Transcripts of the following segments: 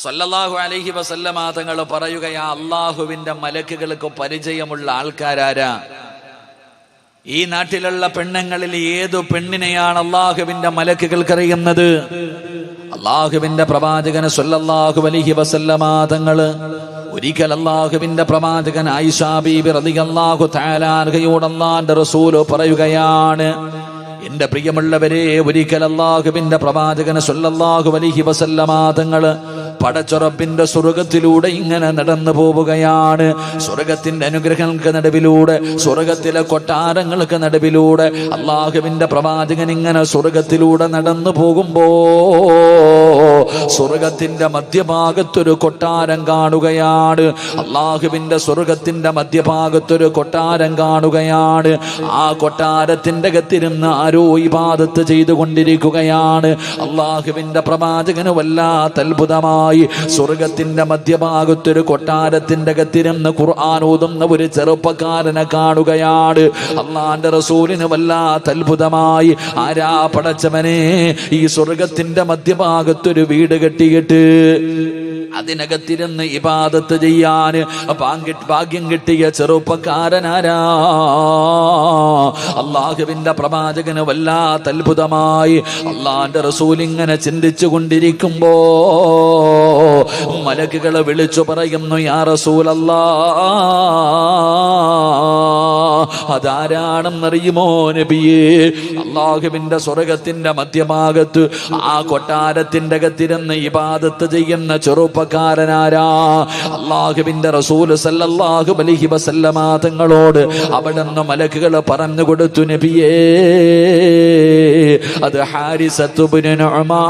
സല്ലല്ലാഹു അലൈഹി വസല്ലമ തങ്ങൾ പറയുകയാ, അള്ളാഹുവിന്റെ മലക്കുകൾക്ക് പരിചയമുള്ള ആൾക്കാരാരാ? ഈ നാട്ടിലുള്ള പെണ്ണുങ്ങളിൽ ഏതു പെണ്ണിനെയാണ് അള്ളാഹുവിന്റെ മലക്കുകൾക്ക് അറിയുന്നത്? അള്ളാഹുവിന്റെ പ്രവാചകന് സല്ലല്ലാഹു അലൈഹി വസല്ലമ തങ്ങള് ഒരിക്കൽ അള്ളാഹുവിന്റെ പ്രവാചകൻ ആയിഷാ ബീബി റളിയല്ലാഹു തആല അൻഹയോട് അല്ലാഹുവിന്റെ റസൂൽ പറയുകയാണ്, എന്റെ പ്രിയമുള്ളവരെ, ഒരിക്കൽ അള്ളാഹുവിന്റെ പ്രവാചകൻ സല്ലല്ലാഹു അലൈഹി വസല്ലമ തങ്ങള് പടച്ചുറപ്പിന്റെ സ്വർഗത്തിലൂടെ ഇങ്ങനെ നടന്നു പോവുകയാണ്. സ്വർഗത്തിന്റെ അനുഗ്രഹങ്ങൾക്ക് നടുവിലൂടെ, സ്വർഗത്തിലെ കൊട്ടാരങ്ങൾക്ക് നടുവിലൂടെ അള്ളാഹുവിന്റെ പ്രവാചകൻ ഇങ്ങനെ സ്വർഗത്തിലൂടെ നടന്നു പോകുമ്പോ സ്വർഗത്തിന്റെ മധ്യഭാഗത്തൊരു കൊട്ടാരം കാണുകയാണ്. അള്ളാഹുവിന്റെ സ്വർഗത്തിന്റെ മധ്യഭാഗത്തൊരു കൊട്ടാരം കാണുകയാണ്. ആ കൊട്ടാരത്തിന്റെ അകത്തിരുന്ന് ആരോ ഇബാദത്ത് ചെയ്തുകൊണ്ടിരിക്കുകയാണ്. അള്ളാഹുവിന്റെ പ്രവാചകന് വല്ലാത്ത അത്ഭുതമായി. സ്വർഗത്തിന്റെ മധ്യഭാഗത്തൊരു കൊട്ടാരത്തിന്റെ അകത്തിരുന്ന് ഖുർആൻ ഓതുന്ന ഒരു ചെറുപ്പക്കാരനെ കാണുകയാണ്. അള്ളാന്റെ റസൂലിന് വല്ലാത്ത അത്ഭുതമായി. ആരാ പടച്ചവനെ, ഈ സ്വർഗത്തിന്റെ മധ്യഭാഗത്തൊരു വീട് കെട്ടിയിട്ട് അതിനകത്തിരുന്ന് ഇബാദത്ത് ചെയ്യാൻ ഭാഗ്യം കിട്ടിയ ചെറുപ്പക്കാരനാരാ? അള്ളാഹുവിന്റെ പ്രവാചകന് വല്ലാത്ത അത്ഭുതമായി. അള്ളാന്റെ റസൂൽ ഇങ്ങനെ ചിന്തിച്ചു കൊണ്ടിരിക്കുമ്പോ മലക്കുകളെ വിളിച്ചു പറയുന്നു, യാ റസൂലല്ലാഹ്, അതാരാണെന്നറിയുമോ നബിയേ? അള്ളാഹുവിന്റെ സ്വർഗത്തിന്റെ മധ്യഭാഗത്ത് ആ കൊട്ടാരത്തിന്റെ അകത്തിരുന്ന് ഇബാദത്ത് ചെയ്യുന്ന ചെറുപ്പക്കാരനാരാ? അള്ളാഹുവിന്റെ റസൂൽ സല്ലല്ലാഹു അലൈഹി വസല്ലമ തങ്ങളോട് അവിടുന്ന് മലക്കുകൾ പറഞ്ഞു കൊടുത്തു, നബിയേ, അത് ഹാരിസത്ത് ഇബ്നു നുഅ്മാൻ.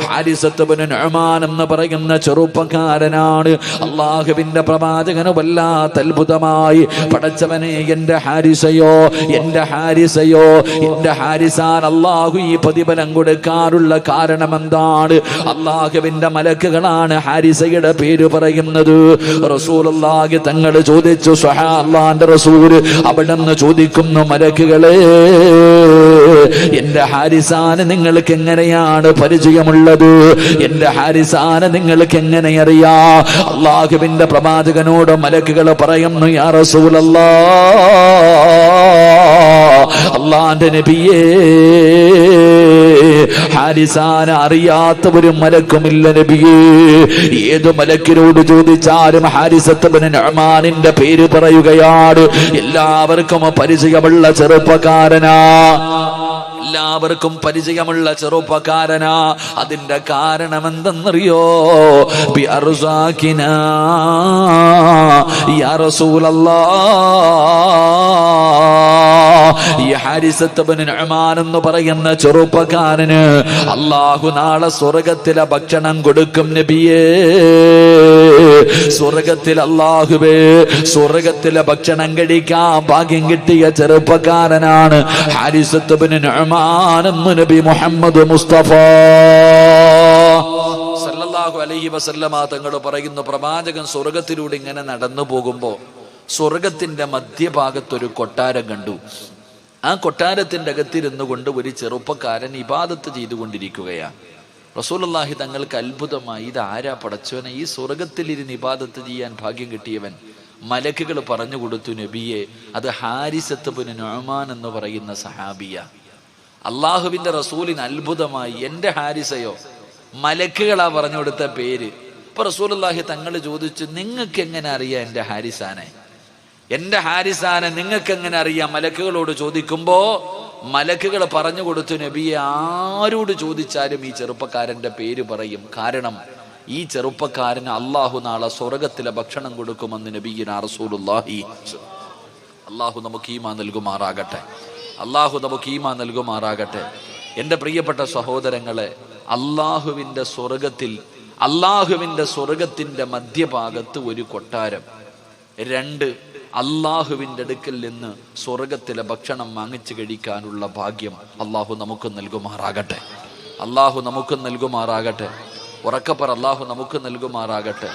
ഹാരിസത്ത് ഇബ്നു നുഅ്മാൻ എന്ന് പറയുന്ന ചെറുപ്പക്കാരനാണ്. അള്ളാഹുവിന്റെ പ്രവാചകന് വല്ലാത്ത അത്ഭുതമായി. പടച്ചവനെ, എന്റെ ഹാരിസയോ, എന്റെ ഹാരിസയോ, എന്റെ ഹാരിസാൻ അള്ളാഹു ഈ പ്രതിഫലം കൊടുക്കാറുള്ള കാരണം എന്താണ്? അള്ളാഹുവിന്റെ മലക്കുകളാണ് ഹാരിസയുടെ പേര് പറയുന്നത്. റസൂലുള്ളാഹി തങ്ങൾ ചോദിച്ചു, അള്ളാഹുവിന്റെ റസൂൽ അവിടുന്ന് ചോദിക്കുന്നു, മലക്കുകളെ, എന്റെ ഹാരിസാന് നിങ്ങൾക്ക് എങ്ങനെയാണ് പരിചയമുള്ളത്? എന്റെ ഹാരിസാന് നിങ്ങൾക്ക് എങ്ങനെ അറിയാ? അള്ളാഹുവിന്റെ പ്രവാചകനോട് മലക്കുകൾ പറയുന്നു, യാ റസൂലല്ലാഹ്, അള്ളാന്റെ നബിയേ, ഹാരിസാനെ അറിയാത്ത ഒരു മലക്കുമില്ല നബിയേ. ഏതു മലക്കിനോട് ചോദിച്ചാലും ഹാരിസത്ത് ഇബ്നു നുഅ്മാനിന്റെ പേര് പറയുകയാണ്. എല്ലാവർക്കും പരിചയമുള്ള ചെറുപ്പക്കാരനാ, എല്ലാവർക്കും പരിചയമുള്ള ചെറുപ്പക്കാരനാ. അതിന്റെ കാരണം എന്തെന്നറിയോ? ബി അർസാഖിനാ യാ റസൂലല്ലാഹ്. ഈ ഹാരിസത്ത് ഇബ്നു നുഅ്മാൻ എന്ന് പറയുന്ന ചെറുപ്പക്കാരന് അല്ലാഹു നാളെ സ്വർഗത്തിലെ ഭക്ഷണം കൊടുക്കും നബിയേ. സ്വർഗത്തിൽ അല്ലാഹുവേ, സ്വർഗത്തിലെ ഭക്ഷണം കഴിക്കാൻ ഭാഗ്യം കിട്ടിയ ചെറുപ്പക്കാരനാണ് ഹാരിസത്ത് ഇബ്നു നുഅ്മാൻ എന്ന് നബി മുഹമ്മദ് മുസ്തഫ സല്ലല്ലാഹു അലൈഹി വസല്ലമ തങ്ങൾ പറയുന്നു, പ്രവാചകൻ സ്വർഗത്തിലൂടെ ഇങ്ങനെ നടന്നു പോകുമ്പോ സ്വർഗത്തിന്റെ മധ്യഭാഗത്തൊരു കൊട്ടാരം കണ്ടു. ആ കൊട്ടാരത്തിന്റെ അകത്തിരുന്നു കൊണ്ട് ഒരു ചെറുപ്പക്കാരൻ ഇബാദത്ത് ചെയ്തുകൊണ്ടിരിക്കുകയാണ്. റസൂലുള്ളാഹി തങ്ങൾക്ക് അത്ഭുതമായി, ഇത് ആരാ പടച്ചവനെ, ഈ സ്വർഗത്തിലിരുന്ന് ഇബാദത്ത് ചെയ്യാൻ ഭാഗ്യം കിട്ടിയവൻ? മലക്കുകൾ പറഞ്ഞു കൊടുത്തു, നബിയെ, അത് ഹാരിസത്ത് ഇബ്നു നുഅ്മാൻ എന്ന് പറയുന്ന സഹാബിയ. അള്ളാഹുവിന്റെ റസൂലിന് അത്ഭുതമായി, എന്റെ ഹാരിസയോ? മലക്കുകളാ പറഞ്ഞു കൊടുത്ത പേര്. ഇപ്പൊ റസൂലുള്ളാഹി തങ്ങൾ ചോദിച്ചു, നിങ്ങൾക്ക് എങ്ങനെ അറിയാം എന്റെ ഹാരിസാനെ? എന്റെ ഹാരിസാനെ നിങ്ങൾക്ക് എങ്ങനെ അറിയാം? മലക്കുകളോട് ചോദിക്കുമ്പോ മലക്കുകൾ പറഞ്ഞു കൊടുത്തു, നബിയെ, ആരോട് ചോദിച്ചാലും ഈ ചെറുപ്പക്കാരന്റെ പേര് പറയും. കാരണം ഈ ചെറുപ്പക്കാരന് അള്ളാഹു നാളെ സ്വർഗത്തിലെ ഭക്ഷണം കൊടുക്കുമെന്ന് നബിയുനാ റസൂലുള്ളാഹി. അള്ളാഹു നമുക്ക് ഈമാൻ നൽകുമാറാകട്ടെ, അള്ളാഹു നമുക്ക് ഈമാൻ നൽകുമാറാകട്ടെ. എൻ്റെ പ്രിയപ്പെട്ട സഹോദരങ്ങളെ, അള്ളാഹുവിൻ്റെ സ്വർഗത്തിന്റെ മധ്യഭാഗത്ത് ഒരു കൊട്ടാരം. 2, അള്ളാഹുവിൻ്റെ അടുക്കൽ നിന്ന് സ്വർഗത്തിലെ ഭക്ഷണം വാങ്ങിച്ചു കഴിക്കാനുള്ള ഭാഗ്യം അള്ളാഹു നമുക്ക് നൽകുമാറാകട്ടെ, അള്ളാഹു നമുക്ക് നൽകുമാറാകട്ടെ. ഉറക്കപ്പറ, അള്ളാഹു നമുക്ക് നൽകുമാറാകട്ടെ.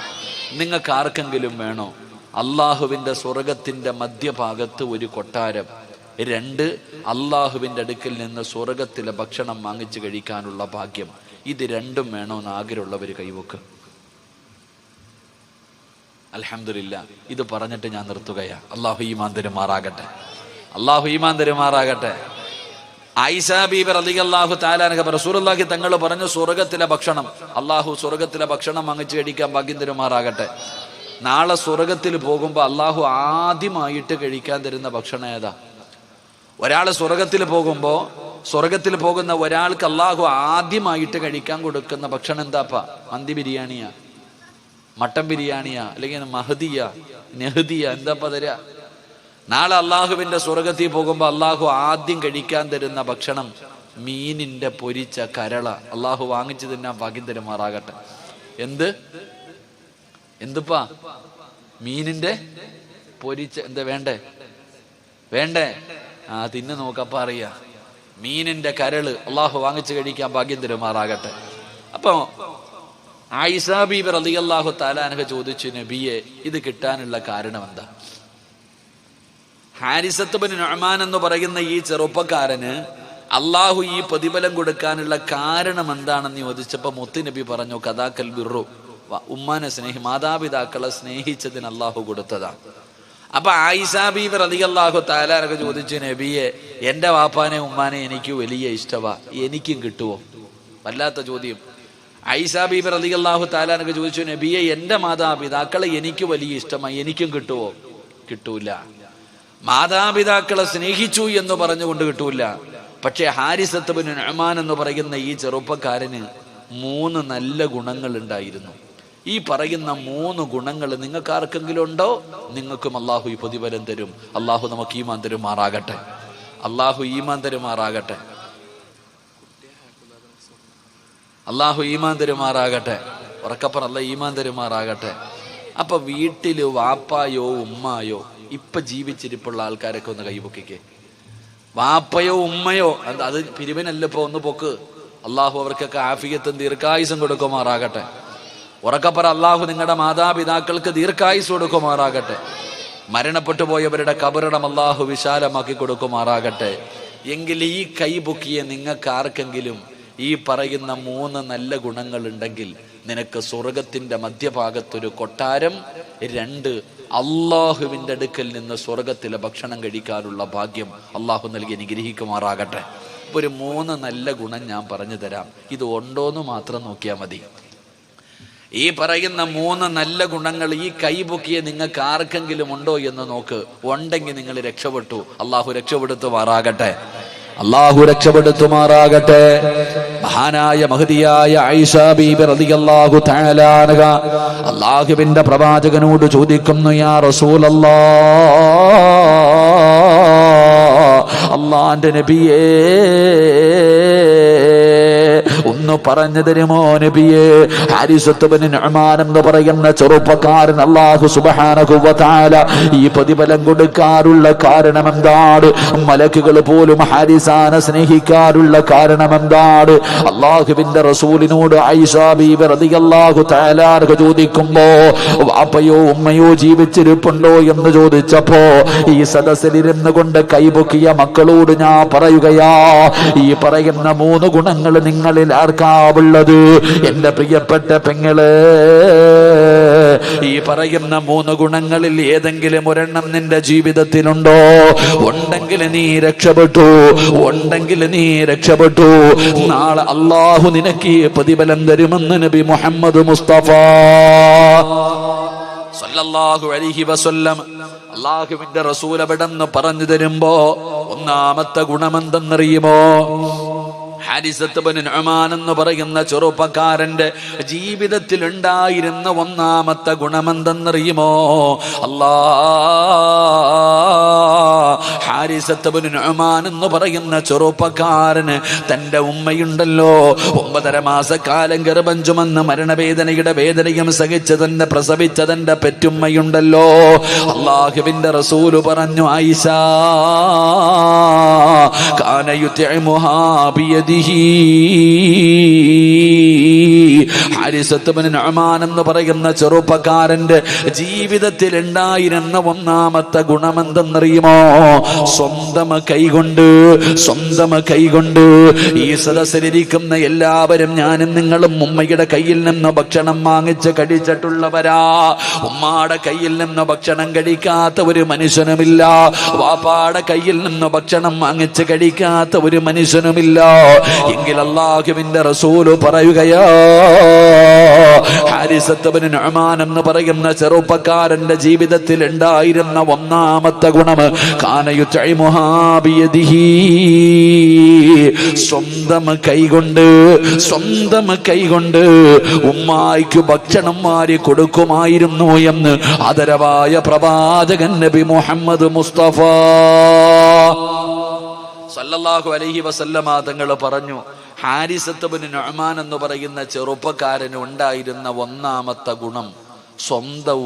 നിങ്ങൾക്ക് ആർക്കെങ്കിലും വേണോ അള്ളാഹുവിൻ്റെ സ്വർഗത്തിന്റെ മധ്യഭാഗത്ത് ഒരു കൊട്ടാരം? 2, അള്ളാഹുവിൻ്റെ അടുക്കൽ നിന്ന് സ്വർഗത്തിലെ ഭക്ഷണം വാങ്ങിച്ചു കഴിക്കാനുള്ള ഭാഗ്യം. ഇത് രണ്ടും വേണമെന്ന് ആഗ്രഹമുള്ളവർ കൈവക്ക്. അൽഹംദുലില്ലാ. ഇത് പറഞ്ഞിട്ട് ഞാൻ നിർത്തുകയാ. അള്ളാഹു ഈമാൻ തരുമാറാകട്ടെ. അള്ളാഹു ഈമാൻ തരുമാറാകട്ടെ. ആയിഷ ബീബി റളിയല്ലാഹു തആല അൻഹ റസൂലുള്ളാഹി തങ്ങൾ പറഞ്ഞു, സ്വർഗത്തിലെ ഭക്ഷണം, അള്ളാഹു സ്വർഗത്തിലെ ഭക്ഷണം വാങ്ങിച്ച് കഴിക്കാൻ ഭാഗ്യം തരുമാറാകട്ടെ. നാളെ സ്വർഗത്തിൽ പോകുമ്പോൾ അള്ളാഹു ആദ്യമായിട്ട് കഴിക്കാൻ തരുന്ന ഭക്ഷണം ഏതാ? ഒരാൾ സ്വർഗത്തിൽ പോകുന്ന ഒരാൾക്ക് അള്ളാഹു ആദ്യമായിട്ട് കഴിക്കാൻ കൊടുക്കുന്ന ഭക്ഷണം എന്താപ്പാ? മന്തി ബിരിയാണിയാ, മട്ടൻ ബിരിയാണിയാ, അല്ലെങ്കിൽ മഹദിയ, നെഹദിയ, എന്താപ്പാ തരാ? നാളെ അള്ളാഹുവിന്റെ സ്വർഗത്തിൽ പോകുമ്പോൾ അള്ളാഹു ആദ്യം കഴിക്കാൻ തരുന്ന ഭക്ഷണം മീനിന്റെ പൊരിച്ച കരള. അള്ളാഹു വാങ്ങിച്ചു തിന്നാൻ ഭാഗ്യം തരുമാറാകട്ടെ. എന്തുപ്പാ? മീനിന്റെ പൊരിച്ച. എന്താ വേണ്ടേ? തിന്നു നോക്കപ്പ അറിയാ. മീനിന്റെ കരള് അള്ളാഹു വാങ്ങിച്ചു കഴിക്കാൻ ഭാഗ്യം തരുമാറാകട്ടെ. അപ്പൊ ആയിഷ ബീബി റളിയല്ലാഹു തആല അൻഹ ചോദിച്ചു, നബിയെ, ഇത് കിട്ടാനുള്ള കാരണം എന്താ? ഹാരിസത്ത് ബിൻ നുഅ്മാൻ എന്ന് പറയുന്ന ഈ ചെറുപ്പക്കാരന് അള്ളാഹു ഈ പ്രതിഫലം കൊടുക്കാനുള്ള കാരണം എന്താണെന്ന് ചോദിച്ചപ്പോ മുത്ത് നബി പറഞ്ഞു, കദാക്കൽ ബിർറു, ഉമ്മാനെ മാതാപിതാക്കളെ സ്നേഹിച്ചതിന് അള്ളാഹു കൊടുത്തതാ. അപ്പൊ ആയിഷ ബീബി റളിയല്ലാഹു തആല അൻഹ ചോദിച്ചു, നബിയെ, എന്റെ വാപ്പാനെ ഉമ്മാനെ എനിക്ക് വലിയ ഇഷ്ടവാ, എനിക്കും കിട്ടുവോ? വല്ലാത്ത ചോദ്യം. ആയിഷ ബീബി റളിയല്ലാഹു തആല അൻഹ ചോദിച്ചു, നബിയെ, എന്റെ മാതാപിതാക്കളെ എനിക്ക് വലിയ ഇഷ്ടമായി, എനിക്കും കിട്ടുവോ? കിട്ടൂല. മാതാപിതാക്കളെ സ്നേഹിച്ചു എന്ന് പറഞ്ഞുകൊണ്ട് കിട്ടൂല. പക്ഷെ ഹാരിസത്ത് ബിൻ നുഅ്മാൻ എന്ന് പറയുന്ന ഈ ചെറുപ്പക്കാരന് 3 നല്ല ഗുണങ്ങൾ ഉണ്ടായിരുന്നു. ഈ പറയുന്ന 3 ഗുണങ്ങൾ നിങ്ങൾക്ക് ആർക്കെങ്കിലും ഉണ്ടോ? നിങ്ങൾക്കും അള്ളാഹു ഈ പ്രതിഫലം തരും. അള്ളാഹു നമുക്ക് ഈമാൻ തരുമാറാകട്ടെ. അള്ളാഹു ഈമാൻ തരുമാറാകട്ടെ. അള്ളാഹു ഈമാൻ തരുമാറാകട്ടെ. ഉറക്കപ്പറ അല്ല, ഈമാൻ തരുമാറാകട്ടെ. അപ്പൊ വീട്ടില് വാപ്പായോ ഉമ്മായോ ഇപ്പൊ ജീവിച്ചിരിപ്പുള്ള ആൾക്കാരൊക്കെ ഒന്ന് കൈപൊക്കിക്കേ. വാപ്പയോ ഉമ്മയോ, അത് പിരിവിനല്ല, ഇപ്പൊ ഒന്ന് പൊക്ക്. അള്ളാഹു അവർക്കൊക്കെ ആഫിയത്തും ദീർഘായുസും കൊടുക്കുമാറാകട്ടെ. ഉറക്കപ്പറ, അള്ളാഹു നിങ്ങളുടെ മാതാപിതാക്കൾക്ക് ദീർഘായുസ് കൊടുക്കുമാറാകട്ടെ. മരണപ്പെട്ടു പോയവരുടെ കബറിടം അള്ളാഹു വിശാലമാക്കി കൊടുക്കുമാറാകട്ടെ. എങ്കിൽ ഈ കൈപൊക്കിയ നിങ്ങൾക്ക് ആർക്കെങ്കിലും ഈ പറയുന്ന 3 നല്ല ഗുണങ്ങൾ ഉണ്ടെങ്കിൽ നിനക്ക് സ്വർഗത്തിന്റെ മധ്യഭാഗത്തൊരു കൊട്ടാരം, 2 അള്ളാഹുവിന്റെ അടുക്കൽ നിന്ന് സ്വർഗത്തിലെ ഭക്ഷണം കഴിക്കാനുള്ള ഭാഗ്യം അള്ളാഹു നൽകി അനുഗ്രഹിക്കുമാറാകട്ടെ. ഇപ്പൊ ഒരു 3 നല്ല ഗുണം ഞാൻ പറഞ്ഞു തരാം. ഇത് ഉണ്ടോന്ന് മാത്രം നോക്കിയാൽ മതി. ഈ പറയുന്ന 3 നല്ല ഗുണങ്ങൾ ഈ കൈപൊക്കിയ നിങ്ങൾക്ക് ആർക്കെങ്കിലും ഉണ്ടോ എന്ന് നോക്ക്. ഉണ്ടെങ്കിൽ നിങ്ങൾ രക്ഷപ്പെട്ടു. അള്ളാഹു രക്ഷപ്പെടുത്തുമാറാകട്ടെ. അള്ളാഹു രക്ഷപ്പെടുത്തുമാറാകട്ടെ. മഹാനായ മഹദിയായ ആയിഷ ബീബി റളിയല്ലാഹു തആല അൻഹ അള്ളാഹുവിന്റെ പ്രവാചകനോട് ചോദിക്കുന്നു, യാ റസൂലല്ലാഹ്, അള്ളാന്റെ നബിയേ, ഒന്ന് പറഞ്ഞു തരുമോ നബിയേ? ഹാരിസത്ത് ബിൻ നുഅ്മാൻ എന്ന് പറയുന്ന ചെറുപ്പക്കാരൻ അല്ലാഹു സുബ്ഹാനഹു വ തആല ഈ പ്രതിഫലം കൊടുക്കാനുള്ള കാരണം എന്താണ്? മലക്കുകൾ പോലും ഹാരിസാനെ സ്നേഹിക്കാനുള്ള കാരണം എന്താണ്? അല്ലാഹുവിന്റെ റസൂലിനോട് ആയിഷ ബീബി റളിയല്ലാഹു തആല ചോദിക്കുമ്പോ വാപ്പയോ ഉമ്മയോ ജീവിച്ചിരിപ്പുണ്ടോ എന്ന് ചോദിച്ചപ്പോ ഈ സദസ്സിലിരുന്ന് കൊണ്ട് കൈപൊക്കിയ മക്കളോട് ഞാൻ പറയുകയാ, ഈ പറയുന്ന 3 ഗുണങ്ങൾ നിങ്ങളിൽ ആർക്കാവുള്ളത്? എന്റെ പ്രിയപ്പെട്ട പെങ്ങള്, ഈ പറയുന്ന 3 ഗുണങ്ങളിൽ ഏതെങ്കിലും ഒരെണ്ണം നിന്റെ ജീവിതത്തിലുണ്ടോ? ഉണ്ടെങ്കിൽ നീ രക്ഷപ്പെട്ടു. നാളെ അള്ളാഹു നിനക്ക് പ്രതിഫലം തരുമെന്ന് നബി മുഹമ്മദ് മുസ്തഫ സല്ലല്ലാഹു അലൈഹി വസല്ലം അള്ളാഹുവിന്റെ റസൂൽ അവിടെന്ന് പറഞ്ഞു തരുമ്പോ ഒന്നാമത്തെ ഗുണമെന്തെന്നറിയുമോ? ഹാരിസത്ത് ബിൻ നുഅ്മാൻ എന്ന് പറയുന്ന ചെറുപ്പക്കാരന്റെ ജീവിതത്തിൽ ഉണ്ടായിരുന്ന ഒന്നാമത്തെ ഗുണമെന്തെന്നറിയുമോ? ഹാരിസത്ത് ബിൻ നുഅ്മാൻ എന്ന് പറയുന്ന ചെറുപ്പക്കാരന് തന്റെ ഉമ്മയുണ്ടല്ലോ, 9.5 മാസക്കാലം ഗർഭം ചുമന്ന് മരണവേദനയുടെ വേദനയും സഹിച്ച് തന്നെ പ്രസവിച്ച തന്റെ പെറ്റുമ്മയുണ്ടല്ലോ. അള്ളാഹുവിന്റെ റസൂല് പറഞ്ഞു, ആയിഷ കാന യുത്ഇമുഹാ ബിയദി, ബിയദിഹി. ഹാരിസത്ത് ഇബ്നു നുഅ്മാൻ എന്ന് പറയുന്ന ചെറുപ്പക്കാരന്റെ ജീവിതത്തിൽ ഉണ്ടായിരുന്ന ഒന്നാമത്തെ ഗുണമെന്തെന്നറിയുമോ? സ്വന്തം കൈകൊണ്ട് ഈ സദസ്സിലിരിക്കുന്ന എല്ലാവരും, ഞാനും നിങ്ങളും ഉമ്മയുടെ കയ്യിൽ നിന്ന് ഭക്ഷണം വാങ്ങിച്ച് കഴിച്ചിട്ടുള്ളവരാ. ഉമ്മാടെ കയ്യിൽ നിന്ന് ഭക്ഷണം കഴിക്കാത്ത ഒരു മനുഷ്യനുമില്ല. വാപ്പാടെ കയ്യിൽ നിന്ന് ഭക്ഷണം വാങ്ങിച്ച് കഴിക്കാത്ത ഒരു മനുഷ്യനുമില്ല. എങ്കിൽ അല്ലാഹുവിന്റെ റസൂല് പറയുകയാ, ഹാരിസത്ത് ഇബ്നു നുഅ്മാൻ എന്ന് പറയുന്ന ചെറുപ്പക്കാരന്റെ ജീവിതത്തിൽ ഉണ്ടായിരുന്ന ഒന്നാമത്തെ ഗുണം കാന യുത്ഇമുഹാ ബിയദിഹി. സ്വന്തം കൈകൊണ്ട് ഉമ്മായിക്ക് ഭക്ഷണം വാരി കൊടുക്കുമായിരുന്നു എന്ന് ആദരവായ പ്രവാചകൻ നബി മുഹമ്മദ് മുസ്തഫ സല്ലല്ലാഹു അലൈഹി വസല്ലമ തങ്ങൾ പറഞ്ഞു, ഹാരിസത്ത് ഇബ്നു നുഅ്മാൻ എന്ന് പറയുന്ന ചെറുപ്പക്കാരന് ഉണ്ടായിരുന്ന ഒന്നാമത്തെ ഗുണം സ്വന്തം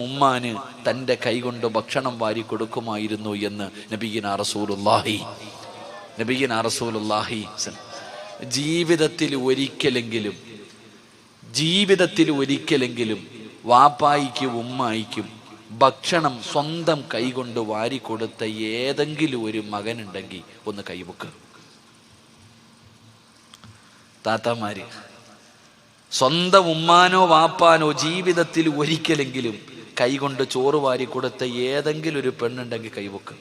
ഉമ്മാന് തൻ്റെ കൈകൊണ്ട് ഭക്ഷണം വാരി കൊടുക്കുമായിരുന്നു എന്ന് നബിയിനാ റസൂലുള്ളാഹി. ജീവിതത്തിൽ ഒരിക്കലെങ്കിലും വാപ്പായിക്കും ഉമ്മായിക്കും ഭക്ഷണം സ്വന്തം കൈകൊണ്ട് വാരി കൊടുത്ത ഏതെങ്കിലും ഒരു മകനുണ്ടെങ്കിൽ ഒന്ന് കൈവക്ക്. താത്തമാര്, സ്വന്തം ഉമ്മാനോ വാപ്പാനോ ജീവിതത്തിൽ ഒരിക്കലെങ്കിലും കൈകൊണ്ട് ചോറ് വാരി കൊടുത്ത ഏതെങ്കിലും ഒരു പെണ്ണുണ്ടെങ്കിൽ കൈവക്ക്.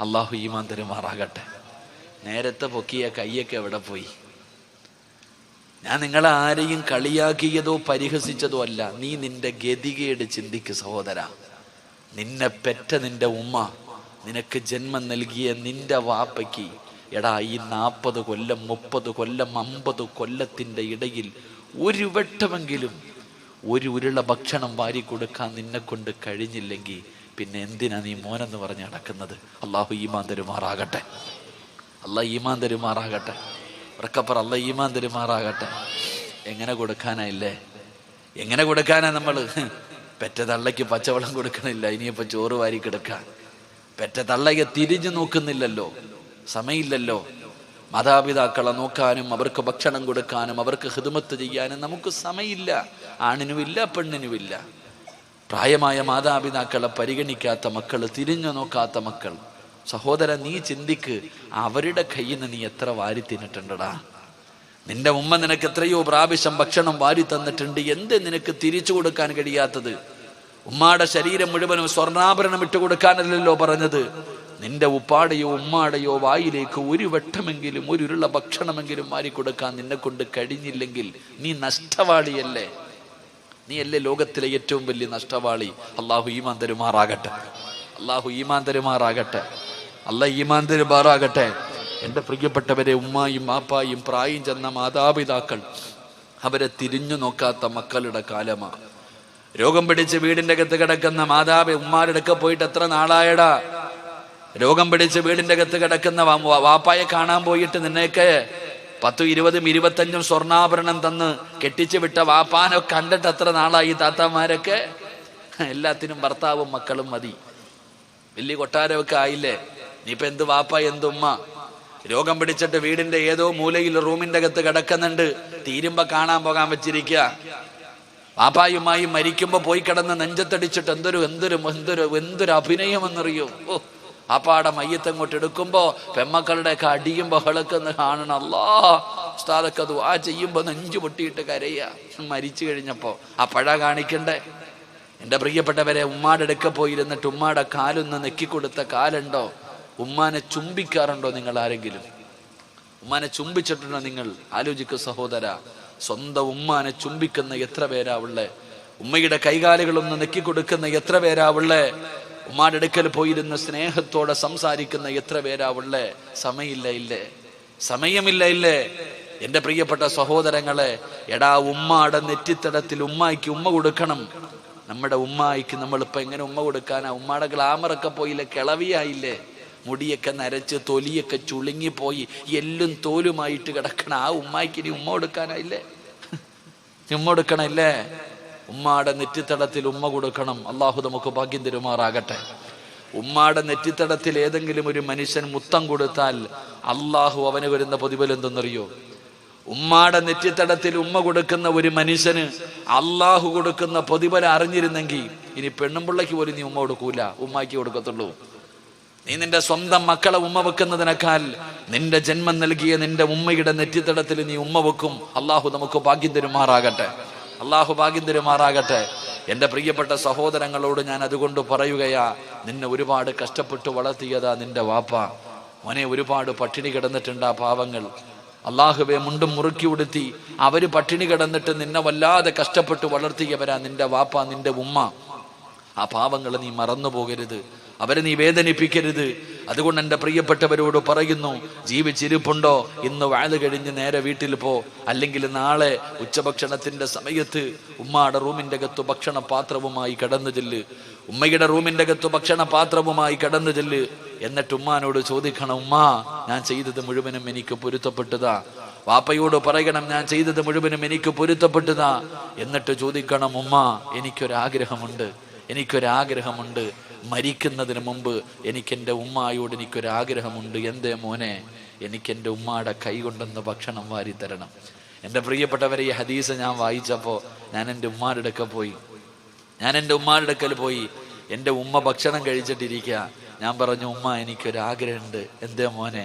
അള്ളാഹു ഈമാൻ തരുമാറാകട്ടെ. നേരത്തെ പൊക്കിയ കയ്യൊക്കെ എവിടെ പോയി? ഞാൻ നിങ്ങളെ ആരെയും കളിയാക്കിയതോ പരിഹസിച്ചതോ അല്ല. നീ നിന്റെ ഗതികേട് ചിന്തിക്ക് സഹോദര. നിന്നെ പെറ്റ നിന്റെ ഉമ്മ, നിനക്ക് ജന്മം നൽകിയ നിന്റെ വാപ്പയ്ക്ക്, എടാ ഈ 40 കൊല്ലം 30 കൊല്ലം 50 കൊല്ലത്തിന്റെ ഇടയിൽ ഒരു വട്ടമെങ്കിലും ഒരു ഉരുള ഭക്ഷണം വാരി കൊടുക്കാൻ നിന്നെ കൊണ്ട് കഴിഞ്ഞില്ലെങ്കിൽ പിന്നെ എന്തിനാ നീ മോനെന്ന് പറഞ്ഞ് നടക്കുന്നത്? അള്ളാഹു ഈമാൻ തരുമാറാകട്ടെ. ഉറക്കപ്പറ അല്ലാഹ് ഈമാൻ തരുമാറാകട്ടെ. എങ്ങനെ കൊടുക്കാനാ നമ്മള്? പെറ്റ തള്ളയ്ക്ക് പച്ചവെള്ളം കൊടുക്കണില്ല, ഇനിയിപ്പോ ചോറ് വാരി കിടക്കാൻ. പെറ്റ തള്ളയെ തിരിഞ്ഞു നോക്കുന്നില്ലല്ലോ, സമയമില്ലല്ലോ. മാതാപിതാക്കളെ നോക്കാനും അവർക്ക് ഭക്ഷണം കൊടുക്കാനും അവർക്ക് ഖിദ്മത്ത് ചെയ്യാനും നമുക്ക് സമയമില്ല. ആണിനുമില്ല പെണ്ണിനുമില്ല. പ്രായമായ മാതാപിതാക്കളെ പരിഗണിക്കാത്ത മക്കൾ, തിരിഞ്ഞു നോക്കാത്ത മക്കൾ. സഹോദര, നീ ചിന്തിക്ക്, അവരുടെ കയ്യിൽ നിന്ന് നീ എത്ര വാരി തിന്നിട്ടുണ്ടടാ? നിന്റെ ഉമ്മ നിനക്ക് എത്രയോ പ്രാവശ്യം ഭക്ഷണം വാരി തന്നിട്ടുണ്ട്. എന്ത് നിനക്ക് തിരിച്ചു കൊടുക്കാൻ കഴിയാത്തത്? ഉമ്മാടെ ശരീരം മുഴുവനും സ്വർണ്ണാഭരണം ഇട്ട് കൊടുക്കാനല്ലല്ലോ പറഞ്ഞത്. നിന്റെ ഉപ്പാടെയോ ഉമ്മാടെയോ വായിലേക്ക് ഒരു വട്ടമെങ്കിലും ഒരു ഉരുള ഭക്ഷണമെങ്കിലും വാരി കൊടുക്കാൻ നിന്നെ കൊണ്ട് കഴിഞ്ഞില്ലെങ്കിൽ നീ നഷ്ടവാളിയല്ലേ? നീ അല്ലേ ലോകത്തിലെ ഏറ്റവും വലിയ നഷ്ടവാളി? അള്ളാഹു ഈമാൻ തരുമാറാകട്ടെ. അല്ലാഹ് ഈമാൻ തരുമാറാകട്ടെ. എൻ്റെ പ്രിയപ്പെട്ടവരെ, ഉമ്മായും മാപ്പായും പ്രായം ചെന്ന മാതാപിതാക്കൾ അവരെ തിരിഞ്ഞു നോക്കാത്ത മക്കളുടെ കാലമാണ്. രോഗം പിടിച്ച് വീടിൻ്റെ അകത്ത് കിടക്കുന്ന ഉമ്മാരുടെ അടുക്ക പോയിട്ട് എത്ര നാളായടാ? രോഗം പിടിച്ച് വീടിൻ്റെ അകത്ത് കിടക്കുന്ന വാപ്പായെ കാണാൻ പോയിട്ട് നിന്നെയൊക്കെ 10, 20, 25 സ്വർണ്ണാഭരണം തന്ന് കെട്ടിച്ചു വിട്ട വാപ്പാനോ കണ്ടിട്ട് എത്ര നാളായി? താത്താമാരൊക്കെ എല്ലാത്തിനും ഭർത്താവും മക്കളും മതി. വലിയ കൊട്ടാരമൊക്കെ ആയില്ലേ? നീയിപ്പോ എന്ത് വാപ്പ എന്ത് ഉമ്മ? രോഗം പിടിച്ചിട്ട് വീടിന്റെ ഏതോ മൂലയിൽ റൂമിന്റെ അകത്ത് കിടക്കുന്നുണ്ട്. തീരുമ്പോ കാണാൻ പോകാൻ വെച്ചിരിക്കുക. വാപ്പായുമായും മരിക്കുമ്പോ പോയി കിടന്ന് നെഞ്ചത്തടിച്ചിട്ട് എന്തൊരു അഭിനയമെന്നറിയോ? ആപ്പാടെ മയ്യത്തങ്ങോട്ട് എടുക്കുമ്പോ പെമ്മക്കളുടെ ഒക്കെ അടിയും ബഹളൊക്കെ ഒന്ന് കാണണം. അല്ലാഹ്, ഉസ്താദൊക്കെ ദുആ ചെയ്യുമ്പോ നെഞ്ചു പൊട്ടിയിട്ട് കരയുക. മരിച്ചു കഴിഞ്ഞപ്പോ ആ പഴ കാണിക്കണ്ടേ? എൻ്റെ പ്രിയപ്പെട്ടവരെ, ഉമ്മാടെ അടുക്ക പോയിരുന്നിട്ട് ഉമ്മാടെ കാലൊന്ന് നെക്കിക്കൊടുത്ത കാലുണ്ടോ? ഉമ്മാനെ ചുംബിക്കാറുണ്ടോ നിങ്ങൾ ആരെങ്കിലും? ഉമ്മാനെ ചുംബിച്ചിട്ടുണ്ടോ നിങ്ങൾ? ആലോചിക്കുക സഹോദര. സ്വന്തം ഉമ്മാനെ ചുംബിക്കുന്ന എത്ര പേരാ ഉള്ളേ? ഉമ്മയുടെ കൈകാലുകളൊന്ന് നെക്കിക്കൊടുക്കുന്ന എത്ര പേരാ ഉള്ളേ? ഉമ്മാടെ അടുക്കൽ പോയിരുന്ന് സ്നേഹത്തോടെ സംസാരിക്കുന്ന എത്ര പേരാ ഉള്ളേ? സമയമില്ല. എൻ്റെ പ്രിയപ്പെട്ട സഹോദരങ്ങളെ, എടാ ഉമ്മാടെ നെറ്റിത്തടത്തിൽ ഉമ്മായിക്ക് ഉമ്മ കൊടുക്കണം. നമ്മുടെ ഉമ്മായിക്ക് നമ്മളിപ്പോൾ എങ്ങനെ ഉമ്മ കൊടുക്കാനാ? ഉമ്മാടെ ഗ്ലാമറൊക്കെ പോയില്ലേ, കിളവിയായില്ലേ, മുടിയൊക്കെ നരച്ച് തൊലിയൊക്കെ ചുളുങ്ങിപ്പോയി എല്ലും തോലുമായിട്ട് കിടക്കണം. ആ ഉമ്മായിക്ക് ഇനി ഉമ്മ കൊടുക്കാനായില്ലേ? ഉമ്മ കൊടുക്കണല്ലേ? ഉമ്മാടെ നെറ്റിത്തടത്തിൽ ഉമ്മ കൊടുക്കണം. അള്ളാഹു നമുക്ക് ഭാഗ്യം തരുമാറാകട്ടെ. ഉമ്മാടെ നെറ്റിത്തടത്തിൽ ഏതെങ്കിലും ഒരു മനുഷ്യൻ മുത്തം കൊടുത്താൽ അള്ളാഹു അവന് വരുന്ന പ്രതിഫലം എന്തെന്നറിയോ? ഉമ്മാടെ നെറ്റിത്തടത്തിൽ ഉമ്മ കൊടുക്കുന്ന ഒരു മനുഷ്യന് അള്ളാഹു കൊടുക്കുന്ന പ്രതിഫലം അറിഞ്ഞിരുന്നെങ്കിൽ ഇനി പെണ്ണുമ്പിള്ളയ്ക്ക് പോലും നീ ഉമ്മ കൊടുക്കൂല, ഉമ്മാക്ക് കൊടുക്കത്തുള്ളൂ. നീ നിന്റെ സ്വന്തം മക്കളെ ഉമ്മ വെക്കുന്നതിനേക്കാൾ നിന്റെ ജന്മം നൽകിയ നിന്റെ ഉമ്മയുടെ നെറ്റിത്തടത്തിൽ നീ ഉമ്മ വെക്കും. അള്ളാഹു നമുക്ക് ഭാഗ്യം തരുമാറാകട്ടെ. അള്ളാഹു ഭാഗ്യം തരുമാറാകട്ടെ. എൻ്റെ പ്രിയപ്പെട്ട സഹോദരങ്ങളോട് ഞാൻ അതുകൊണ്ട് പറയുകയാ, നിന്നെ ഒരുപാട് കഷ്ടപ്പെട്ട് വളർത്തിയതാ നിന്റെ വാപ്പ. മോനെ, ഒരുപാട് പട്ടിണി കിടന്നിട്ടുണ്ട് ആ പാവങ്ങൾ. അള്ളാഹുവെ, മുണ്ടും മുറുക്കി ഉടുത്തി അവര് പട്ടിണി കിടന്നിട്ട് നിന്നെ വല്ലാതെ കഷ്ടപ്പെട്ട് വളർത്തിയവരാ നിന്റെ വാപ്പ, നിന്റെ ഉമ്മ. ആ പാവങ്ങളെ നീ മറന്നു പോകരുത്, അവരെ നീ വേദനിപ്പിക്കരുത്. അതുകൊണ്ട് എൻ്റെ പ്രിയപ്പെട്ടവരോട് പറയുന്നു, ജീവിച്ചിരിപ്പുണ്ടോ ഇന്ന് വാഴ കഴിഞ്ഞ് നേരെ വീട്ടിൽ പോ. അല്ലെങ്കിൽ നാളെ ഉച്ചഭക്ഷണത്തിന്റെ സമയത്ത് ഉമ്മയുടെ റൂമിൻ്റെ അകത്ത് ഭക്ഷണ പാത്രവുമായി കടന്നു ചെല്ല്. ഉമ്മയുടെ റൂമിൻ്റെ അകത്ത് ഭക്ഷണ പാത്രവുമായി കടന്നു ചെല്ല്. എന്നിട്ട് ഉമ്മാനോട് ചോദിക്കണം, ഉമ്മ, ഞാൻ ചെയ്തത് മുഴുവനും എനിക്ക് പൊരുത്തപ്പെട്ടതാ. വാപ്പയോട് പറയണം, ഞാൻ ചെയ്തത് മുഴുവനും എനിക്ക് പൊരുത്തപ്പെട്ടതാ. എന്നിട്ട് ചോദിക്കണം, ഉമ്മ, എനിക്കൊരാഗ്രഹമുണ്ട്. മരിക്കുന്നതിന് മുമ്പ് എനിക്കെൻ്റെ ഉമ്മായോട് എനിക്കൊരാഗ്രഹമുണ്ട്. എന്തേ മോനെ? എനിക്കെൻ്റെ ഉമ്മാടെ കൈ കൊണ്ടൊന്ന് ഭക്ഷണം വാരി തരണം. എൻ്റെ പ്രിയപ്പെട്ടവരെ, ഈ ഹദീസ് ഞാൻ വായിച്ചപ്പോൾ ഞാൻ എൻ്റെ ഉമ്മാരുടെ അടുക്കൽ പോയി. എൻ്റെ ഉമ്മ ഭക്ഷണം കഴിച്ചിട്ടിരിക്കുക. ഞാൻ പറഞ്ഞു, ഉമ്മ, എനിക്കൊരാഗ്രഹമുണ്ട്. എന്തേ മോനെ?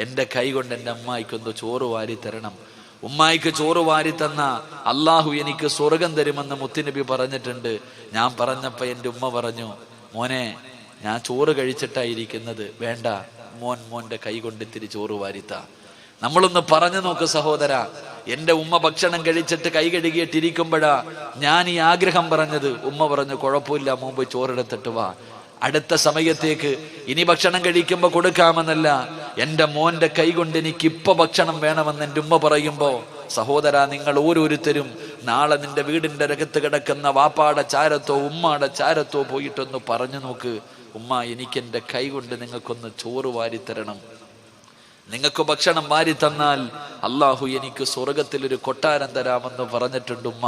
എൻ്റെ കൈ കൊണ്ട് എൻ്റെ അമ്മായിക്കൊന്ന് ചോറ് വാരി തരണം. ഉമ്മായിക്ക് ചോറ് വാരി തന്ന അള്ളാഹു എനിക്ക് സ്വർഗം തരുമെന്ന് മുത്തുനബി പറഞ്ഞിട്ടുണ്ട്. ഞാൻ പറഞ്ഞപ്പോൾ എൻ്റെ ഉമ്മ പറഞ്ഞു, മോനെ, ഞാൻ ചോറ് കഴിച്ചിട്ടായിരിക്കുന്നത്, വേണ്ട, മോൻ്റെ കൈ കൊണ്ട് ഇത്തിരി ചോറ് വാരിത്ത. നമ്മളൊന്ന് പറഞ്ഞു നോക്ക് സഹോദര. എൻ്റെ ഉമ്മ ഭക്ഷണം കഴിച്ചിട്ട് കൈ കഴുകിയിട്ടിരിക്കുമ്പോഴാ ഞാൻ ഈ ആഗ്രഹം പറഞ്ഞത്. ഉമ്മ പറഞ്ഞു, കുഴപ്പമില്ല, മുമ്പ് ചോറെടുത്തിട്ട് വാ, അടുത്ത സമയത്തേക്ക് ഇനി ഭക്ഷണം കഴിക്കുമ്പോൾ കൊടുക്കാമെന്നല്ല, എൻ്റെ മോൻ്റെ കൈ കൊണ്ട് എനിക്ക് ഇപ്പൊ ഭക്ഷണം വേണമെന്ന് എൻ്റെ ഉമ്മ പറയുമ്പോ, സഹോദര, നിങ്ങൾ ഓരോരുത്തരും നാളെ നിന്റെ വീടിന്റെ രകത്ത് കിടക്കുന്ന വാപ്പാടെ ചാരത്തോ ഉമ്മാടെ ചാരത്തോ പോയിട്ടൊന്ന് പറഞ്ഞു നോക്ക്, ഉമ്മ, എനിക്ക് എൻ്റെ കൈ കൊണ്ട് നിങ്ങൾക്കൊന്ന് ചോറ് വാരിത്തരണം. നിങ്ങൾക്ക് ഭക്ഷണം വാരി തന്നാൽ അള്ളാഹു എനിക്ക് സ്വർഗത്തിൽ ഒരു കൊട്ടാരം തരാമെന്ന് പറഞ്ഞിട്ടുണ്ട്. ഉമ്മ,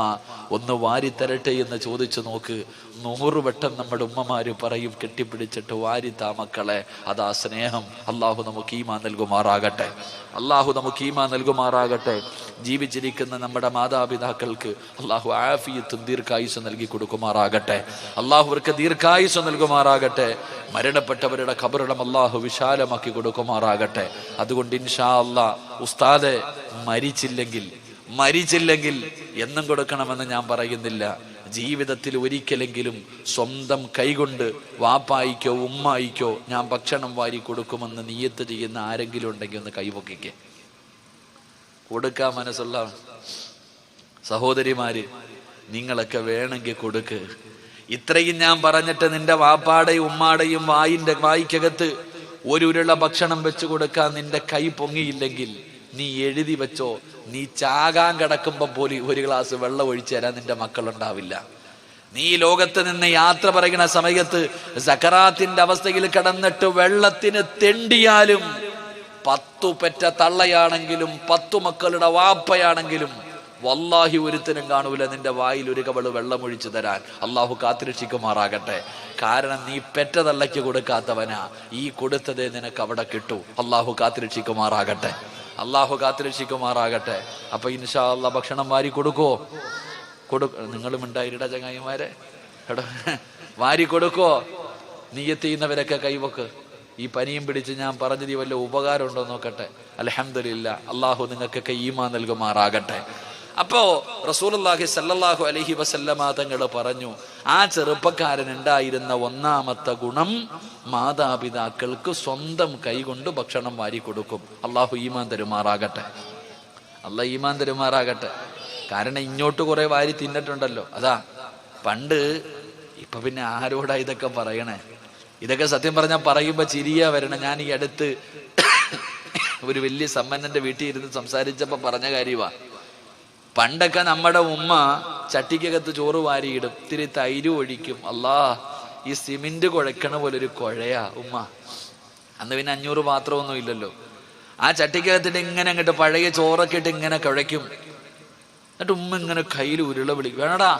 ഒന്ന് വാരി തരട്ടെ എന്ന് ചോദിച്ചു നോക്ക്. 100 വട്ടം നമ്മുടെ ഉമ്മമാര് പറയും, കെട്ടിപ്പിടിച്ചിട്ട് വാരിത്താ മക്കളെ. അതാ സ്നേഹം. അള്ളാഹു നമുക്ക് ഈമാൻ നൽകുമാറാകട്ടെ. ജീവിച്ചിരിക്കുന്ന നമ്മുടെ മാതാപിതാക്കൾക്ക് അള്ളാഹു ആഫിയത്തും ദീർഘായുസ് നൽകി കൊടുക്കുമാറാകട്ടെ. അള്ളാഹു അവർക്ക് ദീർഘായുസ് നൽകുമാറാകട്ടെ. മരണപ്പെട്ടവരുടെ ഖബറിടം അള്ളാഹു വിശാലമാക്കി കൊടുക്കുമാറാകട്ടെ. അതുകൊണ്ട് ഇൻഷാ അല്ലാ, ഉസ്താദെ, മരിച്ചില്ലെങ്കിൽ എന്നും കൊടുക്കണമെന്ന് ഞാൻ പറയുന്നില്ല. ജീവിതത്തിൽ ഒരിക്കലെങ്കിലും സ്വന്തം കൈകൊണ്ട് വാപ്പായിക്കോ ഉമ്മായിക്കോ ഞാൻ ഭക്ഷണം വാരി കൊടുക്കുമെന്ന് നിയ്യത്ത് ചെയ്യുന്ന ആരെങ്കിലും ഉണ്ടെങ്കിൽ ഒന്ന് കൈപൊക്കിക്കേ. കൊടുക്കാൻ മനസ്സുള്ള സഹോദരിമാര്, നിങ്ങളൊക്കെ വേണമെങ്കിൽ കൊടുക്ക്. ഇത്രയും ഞാൻ പറഞ്ഞിട്ട് നിന്റെ വാപ്പാടെയും ഉമ്മാടെയും വായിക്കകത്ത് ഒരു ഉരുള ഭക്ഷണം വെച്ച് കൊടുക്കാൻ നിന്റെ കൈ പൊങ്ങിയില്ലെങ്കിൽ നീ എഴുതി വെച്ചോ, നീ ചാകാൻ കിടക്കുമ്പോൾ പോലും ഒരു ഗ്ലാസ് വെള്ളം ഒഴിച്ചു തരാൻ നിന്റെ മക്കളുണ്ടാവില്ല. നീ ലോകത്ത് നിന്ന് യാത്ര പറയുന്ന സമയത്ത് സക്കറാത്തിന്റെ അവസ്ഥയിൽ കിടന്നിട്ട് വെള്ളത്തിന് തെണ്ടിയാലും 10 പെറ്റ തള്ളയാണെങ്കിലും 10 മക്കളുടെ വാപ്പയാണെങ്കിലും വല്ലാഹി ഒരുത്തനും കാണൂല നിന്റെ വായിൽ ഒരു കവള് വെള്ളം ഒഴിച്ചു തരാൻ. അള്ളാഹു കാത്തിരക്ഷിക്കുമാറാകട്ടെ. കാരണം നീ പെറ്റ തള്ളയ്ക്ക് കൊടുക്കാത്തവനാ, ഈ കൊടുത്തതേ നിനക്ക് അവിടെ കിട്ടൂ. അള്ളാഹു കാത്തിരക്ഷിക്കുമാറാകട്ടെ. അപ്പൊ ഇൻഷാ അല്ലാഹ് ഭക്ഷണം വാരി കൊടുക്കോ? നിങ്ങളും ഉണ്ടായിരട ചങ്ങായിമാരെ, വാരി കൊടുക്കോ? നിയ്യത്ത് ചെയ്യുന്നവരൊക്കെ കൈവക്ക്. ഈ പനിയും പിടിച്ച് ഞാൻ പറഞ്ഞത് വല്ല ഉപകാരം ഉണ്ടോ നോക്കട്ടെ. അൽഹംദുലില്ലാ, അള്ളാഹു നിങ്ങൾക്കൊക്കെ ഈമാൻ നൽകുമാറാകട്ടെ. അപ്പോ റസൂലുള്ളാഹി സ്വല്ലല്ലാഹു അലൈഹി വസല്ലമ തങ്ങൾ പറഞ്ഞു, ആ ചെറുപ്പക്കാരൻ ഉണ്ടായിരുന്ന ഒന്നാമത്തെ ഗുണം മാതാപിതാക്കൾക്ക് സ്വന്തം കൈകൊണ്ട് ഭക്ഷണം വാരി കൊടുക്കും. അള്ളാഹു ഈമാൻ തരുമാറാകട്ടെ. കാരണം ഇങ്ങോട്ട് കുറെ വാരി തിന്നിട്ടുണ്ടല്ലോ. അതാ പണ്ട്. ഇപ്പൊ പിന്നെ ആരോടാ ഇതൊക്കെ പറയണേ? ഇതൊക്കെ സത്യം പറഞ്ഞാൽ പറയുമ്പോ ചിരിയാ വരണം. ഞാൻ ഈ അടുത്ത് ഒരു വലിയ സമ്പന്നന്റെ വീട്ടിൽ ഇരുന്ന് സംസാരിച്ചപ്പോ പറഞ്ഞ കാര്യമാ. പണ്ടൊക്കെ നമ്മുടെ ഉമ്മ ചട്ടിക്കകത്ത് ചോറ് വാരിയിടും, ഇത്തിരി തൈര് ഒഴിക്കും. ഈ സിമെന്റ് കുഴക്കണ പോലൊരു കുഴയാ ഉമ്മ. അന്ന് പിന്നെ 500 പാത്രമൊന്നും ഇല്ലല്ലോ. ആ ചട്ടിക്കകത്തിട്ട് ഇങ്ങനെ അങ്ങോട്ട് പഴയ ചോറൊക്കെ ഇട്ട് ഇങ്ങനെ കുഴയ്ക്കും. എന്നിട്ട് ഉമ്മ ഇങ്ങനെ കയ്യിൽ ഉരുള വിളിക്കും, വേണടാ.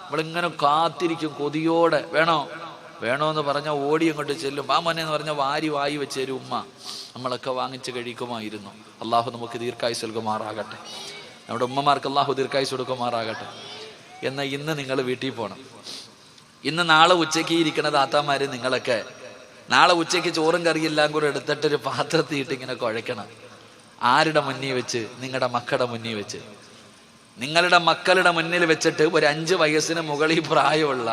നമ്മളിങ്ങനെ കാത്തിരിക്കും കൊതിയോടെ, വേണോ വേണമെന്ന് പറഞ്ഞാൽ ഓടി അങ്ങോട്ട് ചെല്ലും. ആ മോനെ എന്ന് പറഞ്ഞാൽ വാരി വെച്ച് തരും ഉമ്മ. നമ്മളൊക്കെ വാങ്ങിച്ച് കഴിക്കുമായിരുന്നു. അള്ളാഹു നമുക്ക് ദീർഘായുസ് നൽകുമാറാകട്ടെ. നമ്മുടെ ഉമ്മമാർക്ക് അള്ളാഹു ദീർഘായുസ് കൊടുക്കുമാറാകട്ടെ. എന്നാൽ ഇന്ന് നിങ്ങൾ വീട്ടിൽ പോകണം. ഇന്ന് നാളെ ഉച്ചയ്ക്ക് ഇരിക്കണ താത്താമാര് നിങ്ങളൊക്കെ നാളെ ഉച്ചയ്ക്ക് ചോറും കറിയെല്ലാം കൂടെ എടുത്തിട്ടൊരു പാത്രത്തിൽ ഇങ്ങനെ കുഴയ്ക്കണം. ആരുടെ മുന്നിൽ വെച്ച്? നിങ്ങളുടെ മക്കളുടെ മുന്നിൽ വെച്ച്. നിങ്ങളുടെ മക്കളുടെ മുന്നിൽ വെച്ചിട്ട് ഒരു 5 വയസ്സിന് മുകളിൽ പ്രായമുള്ള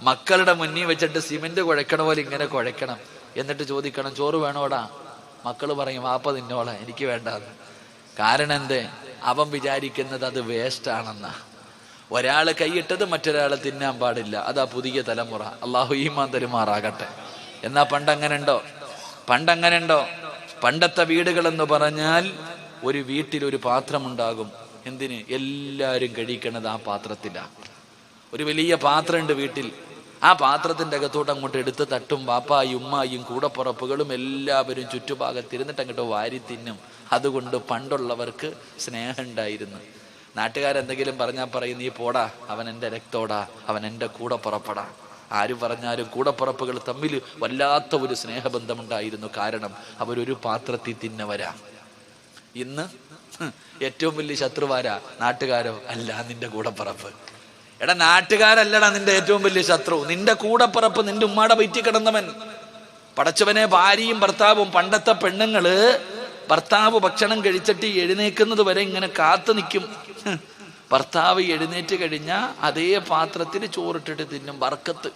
മക്കളുടെ മുന്നിൽ വെച്ചിട്ട് സിമെന്റ് കുഴക്കണ പോലെ ഇങ്ങനെ കുഴക്കണം. എന്നിട്ട് ചോദിക്കണം, ചോറ് വേണോടാ? മക്കള് പറയും, വാപ്പ തിന്നോളാം, എനിക്ക് വേണ്ടാന്ന്. കാരണം എന്തേ? അവൻ വിചാരിക്കുന്നത് അത് വേസ്റ്റാണെന്നാ. ഒരാള് കൈയിട്ടത് മറ്റൊരാള് തിന്നാൻ പാടില്ല. അതാ പുതിയ തലമുറ. അള്ളാഹു ഈമാൻ തരുമാറാകട്ടെ. എന്നാ പണ്ടങ്ങനെയുണ്ടോ? പണ്ടത്തെ വീടുകളെന്ന് പറഞ്ഞാൽ ഒരു വീട്ടിൽ ഒരു പാത്രമുണ്ടാകും. എന്തിന്? എല്ലാവരും കഴിക്കണത് ആ പാത്രത്തിലാണ്. ഒരു വലിയ പാത്രമുണ്ട് വീട്ടിൽ. ആ പാത്രത്തിൻ്റെ അകത്തോട്ട് അങ്ങോട്ട് എടുത്ത് തട്ടും. പാപ്പായും ഉമ്മായും കൂടപ്പുറപ്പുകളും എല്ലാവരും ചുറ്റുഭാഗത്തിരുന്നിട്ട് അങ്ങോട്ട് വാരി തിന്നും. അതുകൊണ്ട് പണ്ടുള്ളവർക്ക് സ്നേഹം ഉണ്ടായിരുന്നു. നാട്ടുകാരെന്തെങ്കിലും പറഞ്ഞാൽ പറയും, നീ പോടാ, അവൻ എൻ്റെ രക്തോടാ, അവൻ എൻ്റെ കൂടപ്പുറപ്പടാ. ആര് പറഞ്ഞാലും കൂടപ്പുറപ്പുകൾ തമ്മിൽ വല്ലാത്ത ഒരു സ്നേഹബന്ധമുണ്ടായിരുന്നു. കാരണം അവരൊരു പാത്രത്തിൽ തിന്നവരാ. ഇന്ന് ഏറ്റവും വലിയ ശത്രുവാരാ? നാട്ടുകാരോ? അല്ല, നിന്റെ കൂടപ്പുറപ്പ്. എടാ, നാട്ടുകാരല്ലടാ നിന്റെ ഏറ്റവും വലിയ ശത്രു. നിന്റെ കൂടപ്പുറപ്പ്, നിന്റെ ഉമ്മാടെ വയറ്റിൽ കിടന്നവൻ. പടച്ചവനെ, ഭാര്യയും ഭർത്താവും. പണ്ടത്തെ പെണ്ണുങ്ങള് ഭർത്താവ് ഭക്ഷണം കഴിച്ചിട്ട് എഴുന്നേക്കുന്നത് വരെ ഇങ്ങനെ കാത്തു നിൽക്കും. ഭർത്താവ് എഴുന്നേറ്റ് കഴിഞ്ഞാൽ അതേ പാത്രത്തിൽ ചോറിട്ടിട്ട് തിന്നും. ബർക്കത്ത്.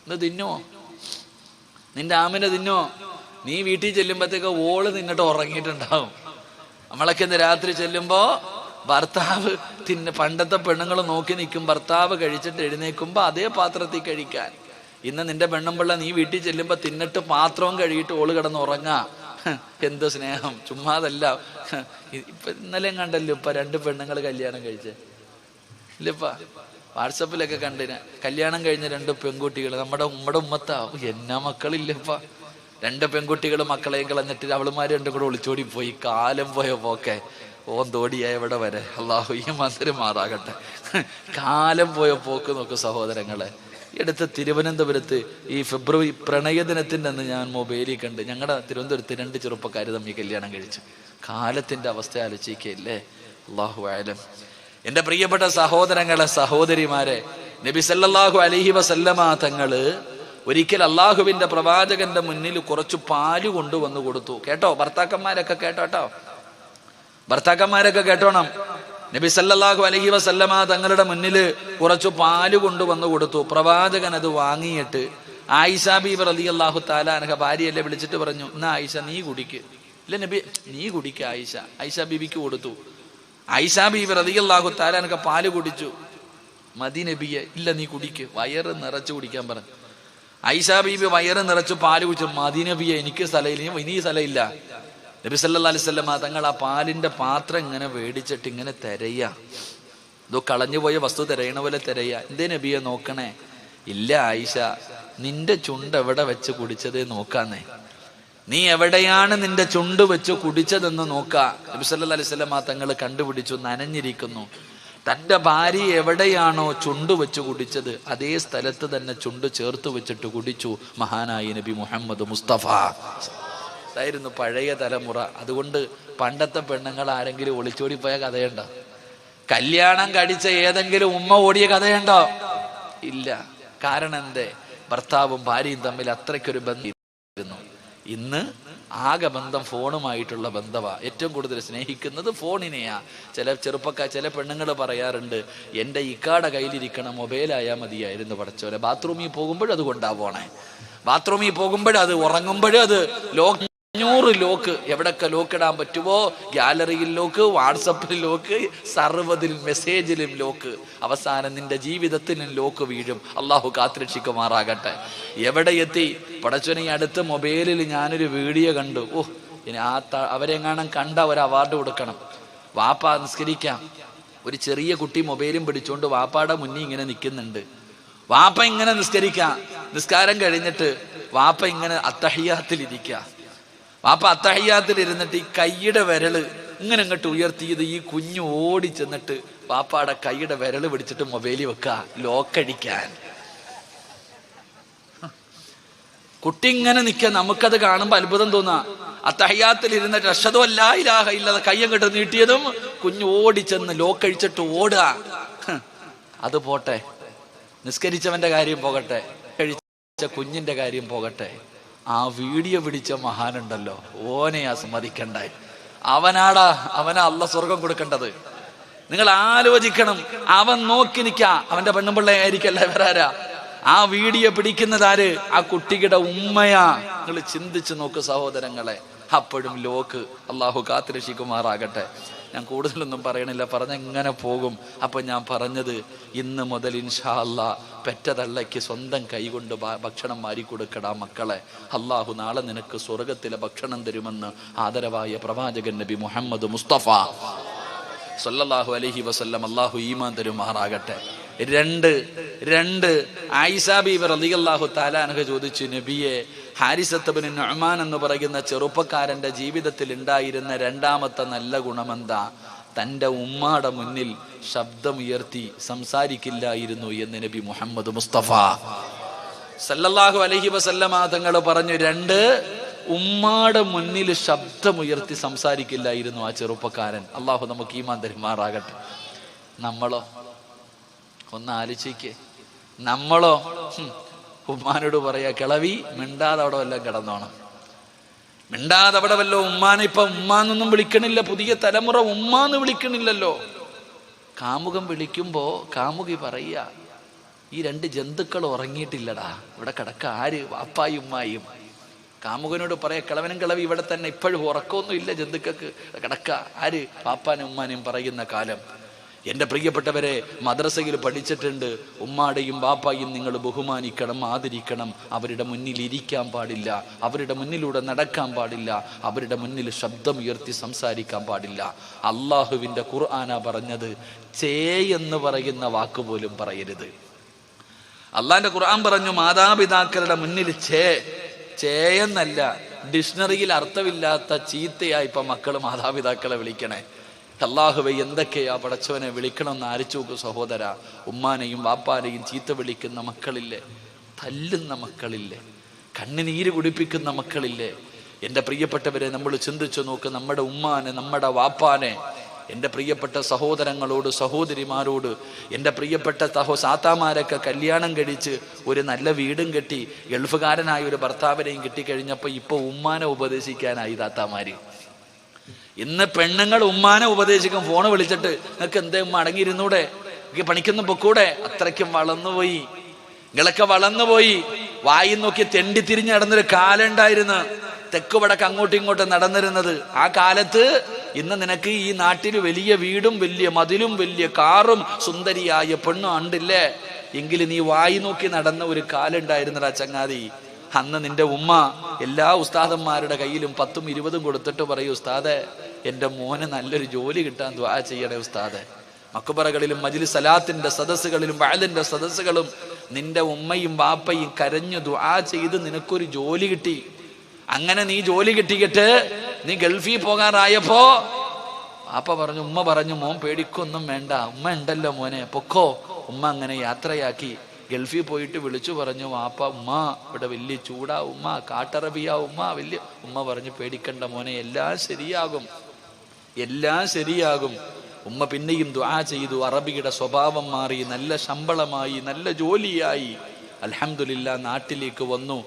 ഇന്ന് തിന്നോ? നിന്റെ ആമിനെ തിന്നോ? നീ വീട്ടിൽ ചെല്ലുമ്പോഴത്തേക്ക് ഓള് നിന്നിട്ട് ഉറങ്ങിയിട്ടുണ്ടാവും. നമ്മളൊക്കെ ഇന്ന് രാത്രി ചെല്ലുമ്പോ ഭർത്താവ് പണ്ടത്തെ പെണ്ണുങ്ങൾ നോക്കി നിൽക്കും. ഭർത്താവ് കഴിച്ചിട്ട് എഴുന്നേക്കുമ്പോ അതേ പാത്രത്തിൽ കഴിക്കാൻ. ഇന്ന് നിന്റെ പെണ്ണുമ്പിള്ള നീ വീട്ടിൽ ചെല്ലുമ്പോ തിന്നിട്ട് പാത്രവും കഴുകിയിട്ട് ഓള് കിടന്ന് ഉറങ്ങാ. എന്ത് സ്നേഹം! ചുമ്മാതല്ല. ഇപ്പൊ ഇന്നലെയും കണ്ടല്ലോ, ഇപ്പൊ 2 പെണ്ണുങ്ങൾ കല്യാണം കഴിച്ചേ ഇല്ലപ്പാ. വാട്സപ്പിലൊക്കെ കണ്ടിന്. കല്യാണം കഴിഞ്ഞ 2 പെൺകുട്ടികൾ നമ്മുടെ ഉമ്മത്താ. എന്നാ മക്കളില്ലപ്പാ. 2 പെൺകുട്ടികൾ മക്കളെയും കളഞ്ഞിട്ട് അവളുമാര് 2 കൂടെ ഒളിച്ചോടി പോയി. കാലം പോയ പോക്കെ ഓന്തോടിയാ എവിടെ വരെ. അള്ളാഹു ഈ മന്ദിരം മാറാകട്ടെ. കാലം പോയ പോക്ക് നോക്ക് സഹോദരങ്ങളെ. അടുത്ത തിരുവനന്തപുരത്ത് ഈ ഫെബ്രുവരി പ്രണയദിനത്തിൻ്റെ അന്ന് ഞാൻ മൊബൈലിൽ കണ്ട് ഞങ്ങളുടെ തിരുവനന്തപുരത്ത് 2 ചെറുപ്പക്കാർ തമ്മിൽ കല്യാണം കഴിച്ചു. കാലത്തിൻ്റെ അവസ്ഥ ആലോചിക്കുകയില്ലേ? അല്ലാഹു അഅലം. എൻ്റെ പ്രിയപ്പെട്ട സഹോദരങ്ങളെ, സഹോദരിമാരെ, നബി സല്ലല്ലാഹു അലൈഹി വസല്ലമ തങ്ങള് ഒരിക്കൽ അള്ളാഹുവിന്റെ പ്രവാചകന്റെ മുന്നിൽ കുറച്ച് പാല് കൊണ്ടുവന്ന് കൊടുത്തു. കേട്ടോ ഭർത്താക്കന്മാരൊക്കെ കേട്ടോ. ഭർത്താക്കന്മാരൊക്കെ കേട്ടോണം. നബി സല്ലല്ലാഹു അലൈഹി വസല്ലമ തങ്ങളുടെ മുന്നിൽ കുറച്ച് പാല് കൊണ്ടുവന്ന് കൊടുത്തു. പ്രവാചകൻ അത് വാങ്ങിയിട്ട് ആയിഷ ബീബി റളിയല്ലാഹു തആല അൻഹ ഭാര്യയല്ലേ വിളിച്ചിട്ട് പറഞ്ഞു, എന്നാ ആയിഷ നീ കുടിക്ക്. ഇല്ല നബി, നീ കുടിക്ക. ആയിഷ ബീബിക്ക് കൊടുത്തു. ആയിഷ ബീബി റളിയല്ലാഹു തആല അൻഹ പാല് കുടിച്ചു. മതി നബിയെ. ഇല്ല നീ കുടിക്ക്, വയറ് നിറച്ച് കുടിക്കാൻ പറഞ്ഞു. ആയിഷ ബീബി വയറ് നിറച്ച് പാല് കുടിച്ചു. മതി നബിയെ, എനിക്ക് സ്ഥലമില്ല, ഇനി സ്ഥലമില്ല. നബി സല്ലല്ലാഹു അലൈഹി വസല്ലം തങ്ങൾ ആ പാലിന്റെ പാത്രം ഇങ്ങനെ മേടിച്ചിട്ട് ഇങ്ങനെ തിരയാ. ഇതോ കളഞ്ഞുപോയ വസ്തു തിരയണ പോലെ തിരയാ. എന്തേ നബിയെ നോക്കണേ? ഇല്ല ആയിഷ, നിന്റെ ചുണ്ട് എവിടെ വെച്ച് കുടിച്ചത് നോക്കാന്നേ. നീ എവിടെയാണ് നിന്റെ ചുണ്ട് വെച്ച് കുടിച്ചതെന്ന് നോക്കാ. നബി സല്ലല്ലാഹു അലൈഹി വസല്ലം തങ്ങൾ കണ്ടുപിടിച്ചു, നനഞ്ഞിരിക്കുന്നു. തൻ്റെ ഭാര്യ എവിടെയാണോ ചുണ്ട് വെച്ച് കുടിച്ചത് അതേ സ്ഥലത്ത് തന്നെ ചുണ്ട് ചേർത്ത് വെച്ചിട്ട് കുടിച്ചു മഹാനായ നബി മുഹമ്മദ് മുസ്തഫ. അതായിരുന്നു പഴയ തലമുറ. അതുകൊണ്ട് പണ്ടത്തെ പെണ്ണുങ്ങൾ ആരെങ്കിലും ഒളിച്ചോടി പോയ കഥയുണ്ടോ? കല്യാണം കഴിച്ച ഏതെങ്കിലും ഉമ്മ ഓടിയ കഥയുണ്ടോ? ഇല്ല. കാരണം എന്തേ? ഭർത്താവും ഭാര്യയും തമ്മിൽ അത്രയ്ക്കൊരു ബന്ധമായിരുന്നു. ഇന്ന് ആകെ ബന്ധം ഫോണുമായിട്ടുള്ള ബന്ധമാണ്. ഏറ്റവും കൂടുതൽ സ്നേഹിക്കുന്നത് ഫോണിനെയാ. ചില പെണ്ണുങ്ങൾ പറയാറുണ്ട്, എൻ്റെ ഇക്കാടെ കയ്യിലിരിക്കണ മൊബൈലായാൽ മതിയായിരുന്നു പഠിച്ചോലെ. ബാത്റൂമിൽ പോകുമ്പോഴും അത് കൊണ്ടാവണേ. ബാത്റൂമിൽ പോകുമ്പോഴും അത്, ഉറങ്ങുമ്പോഴും അത്. 500 ലോക്ക്, എവിടൊക്കെ ലോക്ക് ഇടാൻ പറ്റുമോ, ഗാലറിയിൽ ലോക്ക്, വാട്സപ്പിൽ ലോക്ക്, സർവ്വതിൽ മെസ്സേജിലും ലോക്ക്. അവസാനം നിന്റെ ജീവിതത്തിലും ലോക്ക് വീഴും. അള്ളാഹു കാത്തുരക്ഷിക്കുമാറാകട്ടെ. എവിടെ എത്തി പടച്ചോനെ? അടുത്ത മൊബൈലിൽ ഞാനൊരു വീഡിയോ കണ്ടു. ഇനി അവരെങ്ങാനും കണ്ട ഒരു അവാർഡ് കൊടുക്കണം. വാപ്പ നിസ്കരിക്കാം, ഒരു ചെറിയ കുട്ടി മൊബൈലും പിടിച്ചുകൊണ്ട് വാപ്പാടെ മുന്നിൽ ഇങ്ങനെ നിൽക്കുന്നുണ്ട്. വാപ്പ ഇങ്ങനെ നിസ്കരിക്കാം. നിസ്കാരം കഴിഞ്ഞിട്ട് വാപ്പ ഇങ്ങനെ അത്തഹിയ്യാത്തിലിരിക്കുക. വാപ്പ അത്തഹിയ്യാത്തിൽ ഇരുന്നിട്ട് ഈ കൈയുടെ വിരല് ഇങ്ങനെ അങ്ങോട്ട് ഉയർത്തിയത് ഈ കുഞ്ഞു ഓടി ചെന്നിട്ട് വാപ്പാടെ കൈയുടെ വിരല് പിടിച്ചിട്ട് മൊബൈലിൽ വെക്കുക, ലോക്കടിക്കാൻ. കുട്ടി ഇങ്ങനെ നിൽക്കുക. നമുക്കത് കാണുമ്പോൾ അത്ഭുതം തോന്നാ. അത്തഹയ്യാത്തിൽ ഇരുന്നിട്ട് അഷ്ഹദു അല്ലാ ഇലാഹ ഇല്ലല്ലാഹ് കയ്യങ്ങട്ട് നീട്ടിയതും കുഞ്ഞ് ഓടിച്ചെന്ന് ലോക്കഴിച്ചിട്ട് ഓടുക. അത് പോട്ടെ, നിസ്കരിച്ചവന്റെ കാര്യം പോകട്ടെ, കഴിച്ച കുഞ്ഞിന്റെ കാര്യം പോകട്ടെ, ആ വീഡിയോ പിടിച്ച മഹാനുണ്ടല്ലോ, ഓനെ സമ്മതിക്കണ്ടായി. അവനാ അള്ള സ്വർഗം കൊടുക്കേണ്ടത്. നിങ്ങൾ ആലോചിക്കണം. അവൻ നോക്കി നിൽക്ക, അവന്റെ പെണ്ണുപിള്ളയായിരിക്കല്ല വേറാരാ. ആ വീഡിയോ പിടിക്കുന്നതാര്? ആ കുട്ടിയുടെ ഉമ്മയാ. നിങ്ങൾ ചിന്തിച്ചു നോക്ക് സഹോദരങ്ങളെ. അപ്പോഴും ലോക്ക്. അള്ളാഹു കാത്തുരക്ഷിക്കുമാറാകട്ടെ. ഞാൻ കൂടുതലൊന്നും പറയണില്ല, പറഞ്ഞെങ്ങനെ പോകും. അപ്പൊ ഞാൻ പറഞ്ഞത്, ഇന്ന് മുതൽ ഇൻഷാ അല്ലാ പെറ്റ തള്ളയ്ക്ക് സ്വന്തം കൈകൊണ്ട് ഭക്ഷണം മാറിക്കൊടുക്കടാ മക്കളെ. അള്ളാഹു നാളെ നിനക്ക് സ്വർഗത്തിലെ ഭക്ഷണം തരുമെന്ന് ആദരവായ പ്രവാചകൻ നബി മുഹമ്മദ് മുസ്തഫ സല്ലല്ലാഹു അലൈഹി വസല്ലം അള്ളാഹു ഈമാൻ തരുമാറാകട്ടെ. രണ്ട് ആയിഷാ ബീവി റളിയല്ലാഹു തആല അൻഹ ചോദിച്ചു, നബിയെ, ഹാരിസത്ത് ഇബ്നു നുഅ്മാൻ എന്ന് പറയുന്ന ചെറുപ്പക്കാരന്റെ ജീവിതത്തിൽ ഉണ്ടായിരുന്ന രണ്ടാമത്തെ നല്ല ഗുണമെന്താ? തൻ്റെ ഉമ്മാടെ മുന്നിൽ ശബ്ദമുയർത്തി സംസാരിക്കില്ലായിരുന്നു എന്ന് നബി മുഹമ്മദ് മുസ്തഫ സല്ലല്ലാഹു അലൈഹി വസല്ലമ തങ്ങൾ പറഞ്ഞു. ഉമ്മാടെ മുന്നിൽ ശബ്ദമുയർത്തി സംസാരിക്കില്ലായിരുന്നു ആ ചെറുപ്പക്കാരൻ. അള്ളാഹു നമുക്ക് ഈമാൻ തരുമാറാകട്ടെ. നമ്മളോ? ഒന്ന് ആലോചിക്ക്. നമ്മളോ? ഉമ്മാനോട് പറയാ, കിളവി മിണ്ടാതെ അവിടെ വല്ലതും കിടന്നോണം, മിണ്ടാതെ അവിടെ വല്ലോ. ഉമ്മാനെ ഇപ്പൊ ഉമ്മാന്നൊന്നും വിളിക്കണില്ല. പുതിയ തലമുറ ഉമ്മാന്ന് വിളിക്കണില്ലല്ലോ. കാമുകം വിളിക്കുമ്പോ കാമുകി പറയാ, ഈ രണ്ട് ജന്തുക്കൾ ഉറങ്ങിയിട്ടില്ലടാ, ഇവിടെ കിടക്ക. ആര്? വാപ്പായും ഉമ്മായും. കാമുകനോട് പറയാ, കിളവനും കിളവി ഇവിടെ തന്നെ, ഇപ്പോഴും ഉറക്കമൊന്നും ഇല്ല, ജന്തുക്കൾക്ക് കിടക്ക. ആര്? വാപ്പാനും ഉമ്മാനെയും പറയുന്ന കാലം. എൻ്റെ പ്രിയപ്പെട്ടവരെ, മദ്രസയിൽ പഠിച്ചിട്ടുണ്ട്, ഉമ്മാടെയും വാപ്പായും നിങ്ങൾ ബഹുമാനിക്കണം, ആദരിക്കണം. അവരുടെ മുന്നിൽ ഇരിക്കാൻ പാടില്ല, അവരുടെ മുന്നിലൂടെ നടക്കാൻ പാടില്ല, അവരുടെ മുന്നിൽ ശബ്ദമുയർത്തി സംസാരിക്കാൻ പാടില്ല. അള്ളാഹുവിൻ്റെ ഖുർആനാ പറഞ്ഞത്, ചേ എന്ന് പറയുന്ന വാക്ക് പോലും പറയരുത്. അള്ളാഹിന്റെ ഖുർആൻ പറഞ്ഞു, മാതാപിതാക്കളുടെ മുന്നിൽ ചേയെന്നല്ല, ഡിക്ഷണറിയിൽ അർത്ഥമില്ലാത്ത ചീത്തയായി ഇപ്പൊ മക്കള് മാതാപിതാക്കളെ വിളിക്കണേ. അല്ലാഹുവേ, എന്തൊക്കെയാ പടച്ചവനെ വിളിക്കണമെന്ന് ആരിച്ചു നോക്കൂ സഹോദര. ഉമ്മാനെയും വാപ്പാനെയും ചീത്ത വിളിക്കുന്ന മക്കളില്ലേ, തല്ലുന്ന മക്കളില്ലേ, കണ്ണുനീര് കുടിപ്പിക്കുന്ന മക്കളില്ലേ? എൻ്റെ പ്രിയപ്പെട്ടവരെ, നമ്മൾ ചിന്തിച്ചു നോക്ക്. നമ്മുടെ ഉമ്മാനെ, നമ്മുടെ വാപ്പാനെ, എൻ്റെ പ്രിയപ്പെട്ട സഹോദരങ്ങളോട്, സഹോദരിമാരോട്, എൻ്റെ പ്രിയപ്പെട്ട സാത്താമാരൊക്കെ കല്യാണം കഴിച്ച് ഒരു നല്ല വീടും കെട്ടി ഗൾഫുകാരനായ ഒരു ഭർത്താവിനെയും കിട്ടിക്കഴിഞ്ഞപ്പോൾ ഇപ്പോൾ ഉമ്മാനെ ഉപദേശിക്കാനായി താത്താമാര്. ഇന്ന് പെണ്ണുങ്ങൾ ഉമ്മാനെ ഉപദേശിക്കും. ഫോണ് വിളിച്ചിട്ട്, നിങ്ങൾക്ക് എന്തേ ഉമ്മ അടങ്ങിയിരുന്നൂടെ, എനിക്ക് പണിക്കുന്ന പൊക്കൂടെ? അത്രയ്ക്കും വളർന്നുപോയി, നിങ്ങളൊക്കെ വളർന്നുപോയി. വായി നോക്കി തെണ്ടി തിരിഞ്ഞ് നടന്നൊരു കാലം ഉണ്ടായിരുന്നു. തെക്ക് വടക്ക് അങ്ങോട്ടും ഇങ്ങോട്ടും നടന്നിരുന്നത്. ആ കാലത്ത് ഇന്ന് നിനക്ക് ഈ നാട്ടിൽ വലിയ വീടും വലിയ മതിലും വലിയ കാറും സുന്ദരിയായ പെണ്ണും ഉണ്ടില്ലേ, എങ്കിലും നീ വായി നോക്കി നടന്ന ഒരു കാലം ഉണ്ടായിരുന്നടാ ചങ്ങാതി. അന്ന് നിന്റെ ഉമ്മ എല്ലാ ഉസ്താദന്മാരുടെ കയ്യിലും 10ഉം 20ഉം കൊടുത്തിട്ട് പറയും, ഉസ്താദെ, എൻ്റെ മോന് നല്ലൊരു ജോലി കിട്ടാൻ ദുആ ചെയ്യണേ ഉസ്താദെ. മക്ബറകളിലും മജ്ലിസ് സലാത്തിന്റെ സദസ്സുകളിലും വഅലിന്റെ സദസ്സുകളും നിന്റെ ഉമ്മയും ബാപ്പയും കരഞ്ഞു ദുആ ചെയ്ത് നിനക്കൊരു ജോലി കിട്ടി. അങ്ങനെ നീ ജോലി കിട്ടിയിട്ട് നീ ഗൾഫിൽ പോകാറായപ്പോ ബാപ്പ പറഞ്ഞു, ഉമ്മ പറഞ്ഞു, മോൻ പേടിക്കൊന്നും വേണ്ട, ഉമ്മ ഉണ്ടല്ലോ മോനെ, പൊക്കോ. ഉമ്മ അങ്ങനെ യാത്രയാക്കി. ഗൾഫിൽ പോയിട്ട് വിളിച്ചു പറഞ്ഞു, വാപ്പ, ഉമ്മ ഇവിടെ വലിയ ചൂടാ ഉമ്മ, കാട്ടറബിയാ ഉമ്മ, വലിയ. ഉമ്മ പറഞ്ഞു, പേടിക്കണ്ട മോനെ, എല്ലാം ശരിയാകും, എല്ലാം ശരിയാകും. ഉമ്മ പിന്നെയും ദുആ ചെയ്തു. അറബിയുടെ സ്വഭാവം മാറി, നല്ല ശമ്പളമായി, നല്ല ജോലിയായി. അൽഹംദുലില്ലാ, നാട്ടിലേക്ക് വന്നു.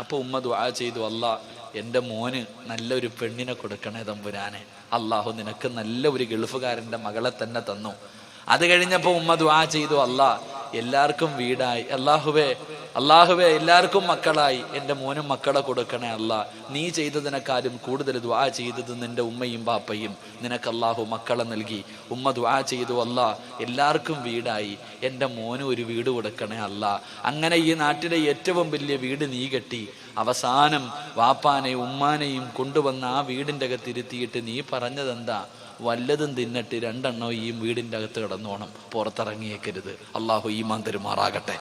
അപ്പൊ ഉമ്മ ദുആ ചെയ്തു, അല്ലാ, എൻ്റെ മോന് നല്ലൊരു പെണ്ണിനെ കൊടുക്കണേ തമ്പുരാനെ. അള്ളാഹു നിനക്ക് നല്ല ഒരു ഗൾഫുകാരൻ്റെ മകളെ തന്നെ തന്നു. അത് കഴിഞ്ഞപ്പോ ഉമ്മ ദുആ ചെയ്തു, അല്ലാ, എല്ലാവർക്കും വീടായി, അല്ലാഹുവേ എല്ലാവർക്കും മക്കളായി, എൻ്റെ മോനും മക്കളെ കൊടുക്കണേ അല്ലാ. നീ ചെയ്തതിനെക്കാളും കൂടുതൽ ദുആ ചെയ്തത് നിന്റെ ഉമ്മയും ബാപ്പയും, നിനക്ക് അല്ലാഹു മക്കളെ നൽകി. ഉമ്മ ദുആ ചെയ്തു, അല്ലാ, എല്ലാവർക്കും വീടായി, എൻ്റെ മോനും ഒരു വീട് കൊടുക്കണേ അല്ലാ. അങ്ങനെ ഈ നാട്ടിലെ ഏറ്റവും വലിയ വീട് നീ കെട്ടി. അവസാനം വാപ്പാനെയും ഉമ്മാനെയും കൊണ്ടുവന്ന് ആ വീടിൻ്റെ അകത്തിരുത്തിയിട്ട് നീ പറഞ്ഞതെന്താ? വല്ലതും തിന്നിട്ട് 2 എണ്ണം ഈ വീടിൻ്റെ അകത്ത് കിടന്നോണം, പുറത്തിറങ്ങിയേക്കരുത്. അള്ളാഹു ഈമാൻ തരുമാറാകട്ടെ.